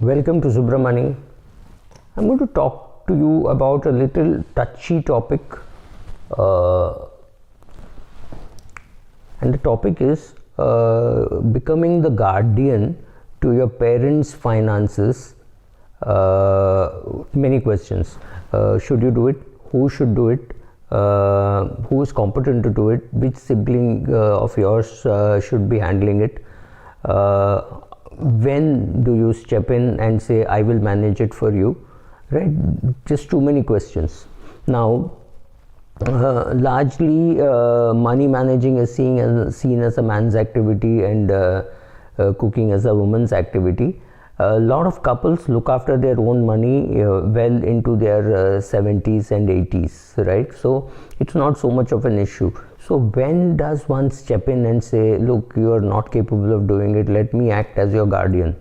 Welcome to Subramani. I'm going to talk to you about a little touchy topic, and the topic is becoming the guardian to your parents' finances. Many questions. Should you do it? Who should do it? Who is competent to do it? Which sibling of yours should be handling it? When do you step in and say, I will manage it for you? Right? Just too many questions. Now, largely money managing is seen as a man's activity, and cooking as a woman's activity. A lot of couples look after their own money well into their 70s and 80s, right? So it's not so much of an issue. So when does one step in and say, look, you are not capable of doing it, let me act as your guardian?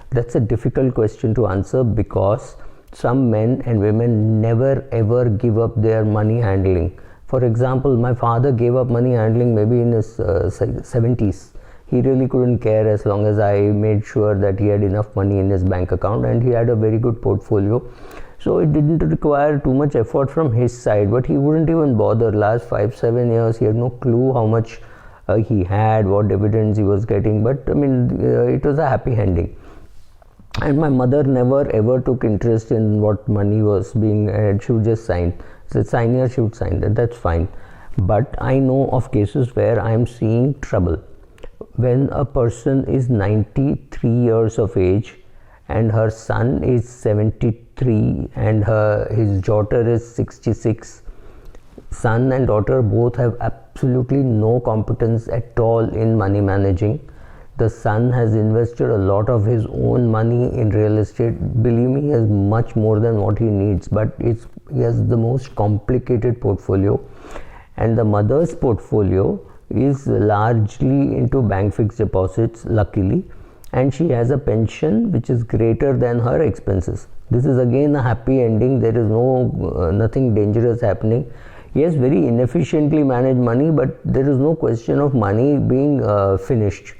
That's a difficult question to answer, because some men and women never ever give up their money handling. For example, my father gave up money handling maybe in his 70s. He really couldn't care as long as I made sure that he had enough money in his bank account, and he had a very good portfolio. So it didn't require too much effort from his side, but he wouldn't even bother. Last 5-7 years, he had no clue how much he had, what dividends he was getting, but I mean, it was a happy ending. And my mother never ever took interest in what money was being, she would just sign. So sign here, she would sign that, that's fine. But I know of cases where I am seeing trouble. When a person is 93 years of age and her son is 73 and his daughter is 66, son and daughter both have absolutely no competence at all in money managing. The son has invested a lot of his own money in real estate. Believe me, he has much more than what he needs, but he has the most complicated portfolio. And the mother's portfolio is largely into bank fixed deposits, luckily, and she has a pension which is greater than her expenses. This is again a happy ending. There is nothing dangerous happening. Yes, very inefficiently managed money, but there is no question of money being finished.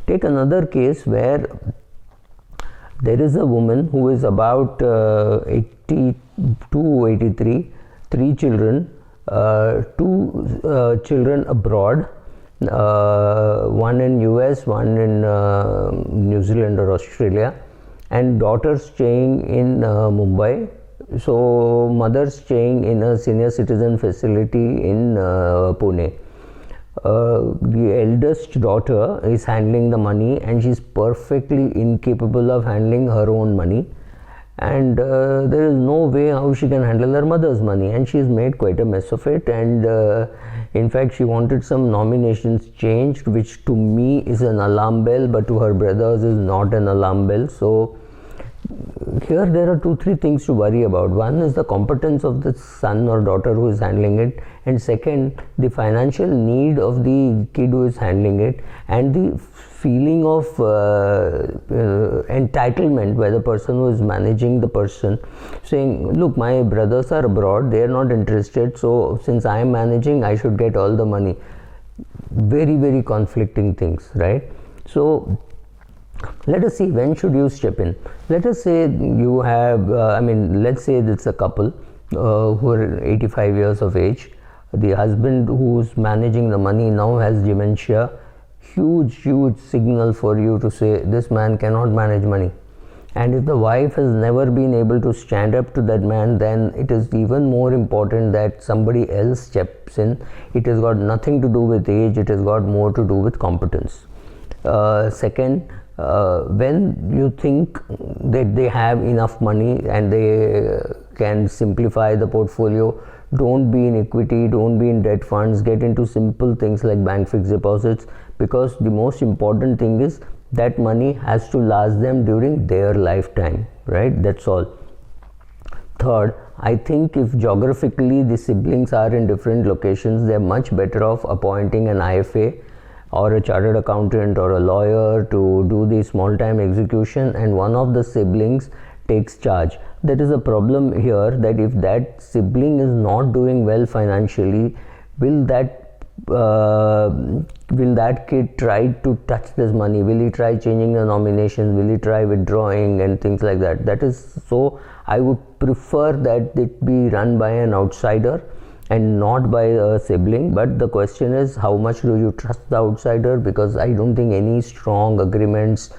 Take another case where there is a woman who is about 82, 83, 3 children, 2 children abroad, one in US, one in New Zealand or Australia, and daughter staying in Mumbai. So mother staying in a senior citizen facility in Pune. The eldest daughter is handling the money, and she's perfectly incapable of handling her own money, and there is no way how she can handle her mother's money, and she's made quite a mess of it. And in fact, she wanted some nominations changed, which to me is an alarm bell, but to her brothers is not an alarm bell. So here there are 2-3 things to worry about. One is the competence of the son or daughter who is handling it, and second, the financial need of the kid who is handling it, and the feeling of entitlement by the person who is managing the person, saying, look, my brothers are abroad, they are not interested, so since I am managing, I should get all the money. Very, very conflicting things, right? So let us see, when should you step in? Let us say you have, let's say it's a couple who are 85 years of age. The husband who's managing the money now has dementia. Huge signal for you to say, this man cannot manage money. And if the wife has never been able to stand up to that man, then it is even more important that somebody else steps in. It has got nothing to do with age, it has got more to do with competence. Second, when you think that they have enough money and they can simplify the portfolio, don't be in equity, don't be in debt funds, get into simple things like bank fixed deposits, because the most important thing is that money has to last them during their lifetime, right? That's all. Third, I think if geographically the siblings are in different locations, they're much better off appointing an IFA or a chartered accountant or a lawyer to do the small time execution, and one of the siblings takes charge. There is a problem here that if that sibling is not doing well financially, will that will that kid try to touch this money? Will he try changing the nominations? Will he try withdrawing and things like that? That is, so I would prefer that it be run by an outsider and not by a sibling. But the question is, how much do you trust the outsider? Because I don't think any strong agreements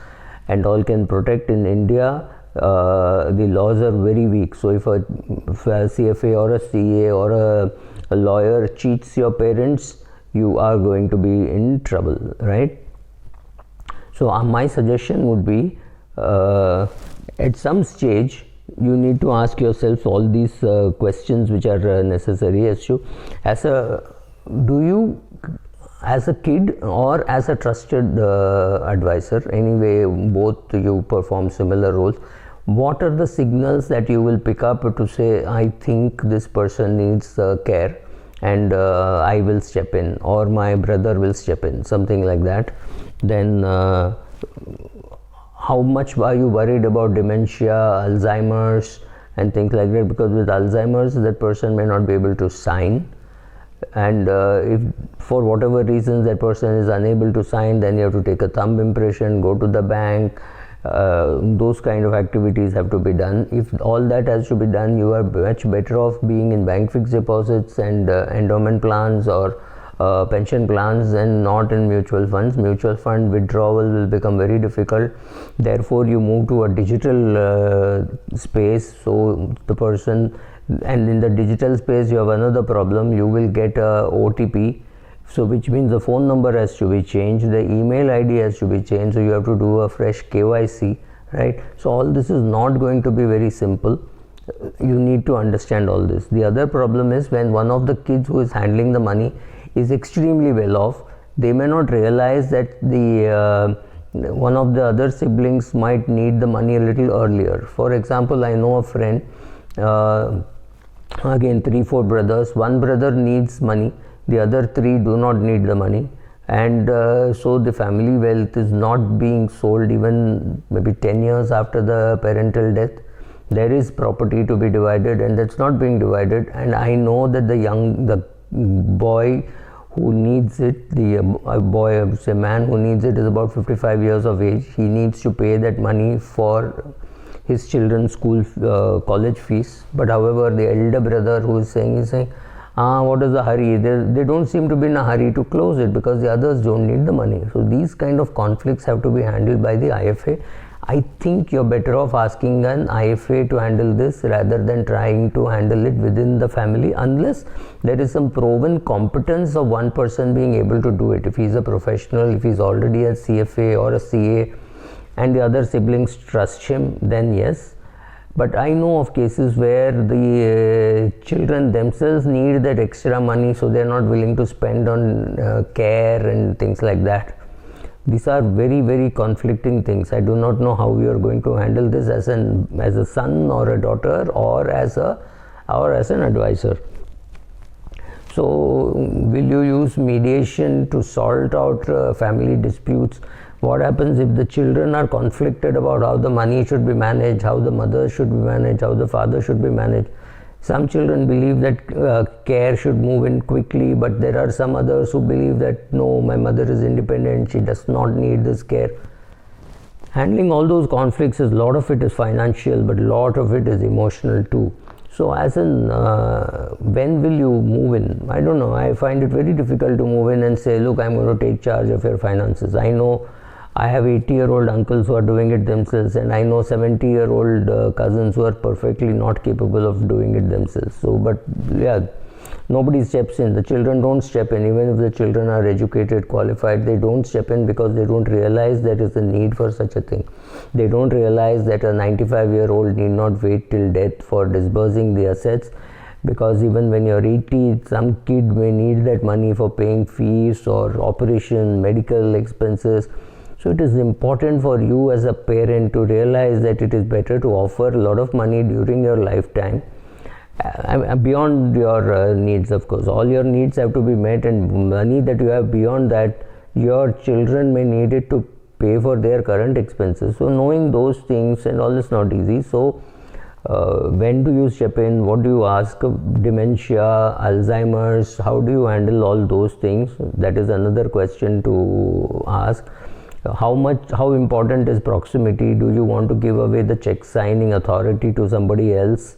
and all can protect in India. The laws are very weak. So if a CFA or a CA or a lawyer cheats your parents, you are going to be in trouble, right? So my suggestion would be, at some stage you need to ask yourself all these questions which are necessary as to, as a kid or as a trusted advisor, anyway both you perform similar roles, what are the signals that you will pick up to say, I think this person needs care and I will step in, or my brother will step in, something like that. Then how much are you worried about dementia, Alzheimer's and things like that? Because with Alzheimer's, that person may not be able to sign, and if for whatever reasons that person is unable to sign, then you have to take a thumb impression, go to the bank. Those kind of activities have to be done. If all that has to be done, you are much better off being in bank fixed deposits and endowment plans or pension plans and not in mutual funds. Mutual fund withdrawal will become very difficult. Therefore, you move to a digital space. So the person, and in the digital space, you have another problem. You will get a OTP. So which means the phone number has to be changed, the email ID has to be changed, so you have to do a fresh KYC, right? So all this is not going to be very simple. You need to understand all this. The other problem is when one of the kids who is handling the money is extremely well off, they may not realize that the one of the other siblings might need the money a little earlier. For example, I know a friend, again 3-4 brothers, one brother needs money, the other 3 do not need the money, and so the family wealth is not being sold even maybe 10 years after the parental death. There is property to be divided and that's not being divided, and I know that the boy who needs it, the man who needs it is about 55 years of age. He needs to pay that money for his children's school college fees, but however the elder brother who is saying what is the hurry? They don't seem to be in a hurry to close it because the others don't need the money. So these kind of conflicts have to be handled by the IFA. I think you're better off asking an IFA to handle this rather than trying to handle it within the family, unless there is some proven competence of one person being able to do it. If he's a professional, if he's already a CFA or a CA and the other siblings trust him, then yes. But I know of cases where the children themselves need that extra money, so they're not willing to spend on care and things like that. These are very, very conflicting things. I do not know how you are going to handle this as a son or a daughter or as an advisor. So will you use mediation to sort out family disputes? What happens if the children are conflicted about how the money should be managed, how the mother should be managed, how the father should be managed? Some children believe that care should move in quickly, but there are some others who believe that no, my mother is independent, she does not need this care. Handling all those conflicts, a lot of it is financial, but a lot of it is emotional too. So as in, when will you move in? I don't know. I find it very difficult to move in and say, look, I'm going to take charge of your finances. I know I have 80-year-old uncles who are doing it themselves, and I know 70-year-old cousins who are perfectly not capable of doing it themselves. So, but yeah, nobody steps in. The children don't step in. Even if the children are educated, qualified, they don't step in because they don't realize there is a need for such a thing. They don't realize that a 95-year-old need not wait till death for disbursing the assets, because even when you're 80, some kid may need that money for paying fees or operation, medical expenses. So it is important for you as a parent to realize that it is better to offer a lot of money during your lifetime, beyond your needs. Of course, all your needs have to be met, and money that you have beyond that, your children may need it to pay for their current expenses. So knowing those things and all is not easy. So When do you step in? What do you ask? Dementia, Alzheimer's, how do you handle all those things? That is another question to ask. How important is proximity? Do you want to give away the check signing authority to somebody else?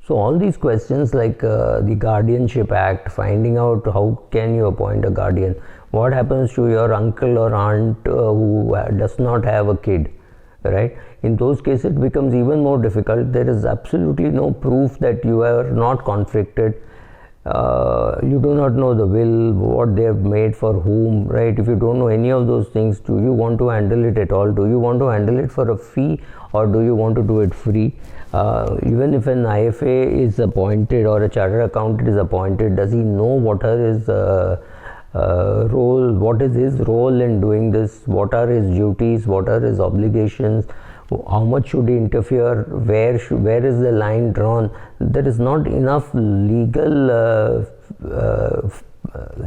So all these questions, like the Guardianship Act, finding out how can you appoint a guardian, what happens to your uncle or aunt who does not have a kid, right? In those cases it becomes even more difficult. There is absolutely no proof that you are not conflicted. You do not know the will, what they have made for whom, right? If you don't know any of those things, do you want to handle it at all? Do you want to handle it for a fee, or do you want to do it free? Even if an IFA is appointed or a chartered accountant is appointed, does he know what are his role, what is his role in doing this, what are his duties, what are his obligations, how much should he interfere, where is the line drawn? There is not enough legal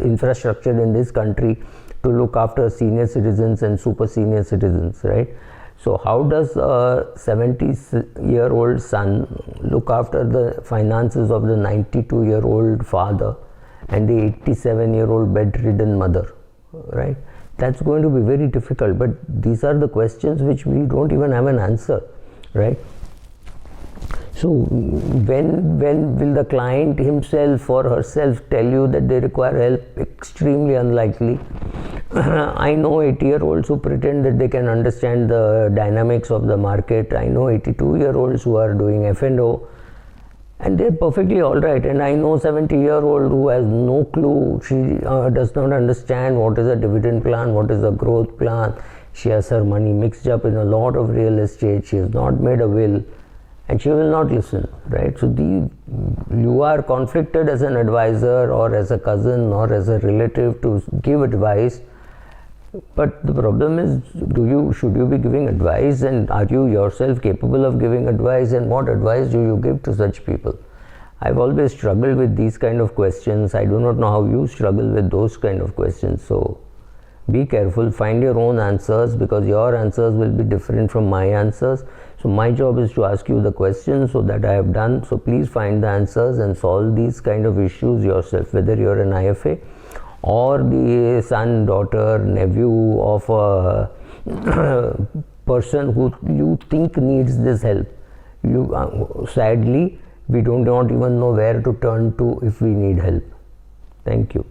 infrastructure in this country to look after senior citizens and super senior citizens, right? So how does a 70-year-old son look after the finances of the 92-year-old father and the 87-year-old bedridden mother, right? That's going to be very difficult, but these are the questions which we don't even have an answer, right? So when will the client himself or herself tell you that they require help? Extremely unlikely. I know 80-year-olds who pretend that they can understand the dynamics of the market. I know 82-year-olds who are doing F&O, and they're perfectly all right. And I know 70-year-old who has no clue. She does not understand what is a dividend plan, what is a growth plan. She has her money mixed up in a lot of real estate. She has not made a will, and she will not listen, right? So you are conflicted as an advisor or as a cousin or as a relative to give advice. But the problem is, should you be giving advice, and are you yourself capable of giving advice, and what advice do you give to such people? I've always struggled with these kind of questions. I do not know how you struggle with those kind of questions. So be careful, find your own answers, because your answers will be different from my answers. So my job is to ask you the questions, so that I have done. So please find the answers and solve these kind of issues yourself, whether you're an IFA or the son, daughter, nephew of a person who you think needs this help. Sadly, we do not even know where to turn to if we need help. Thank you.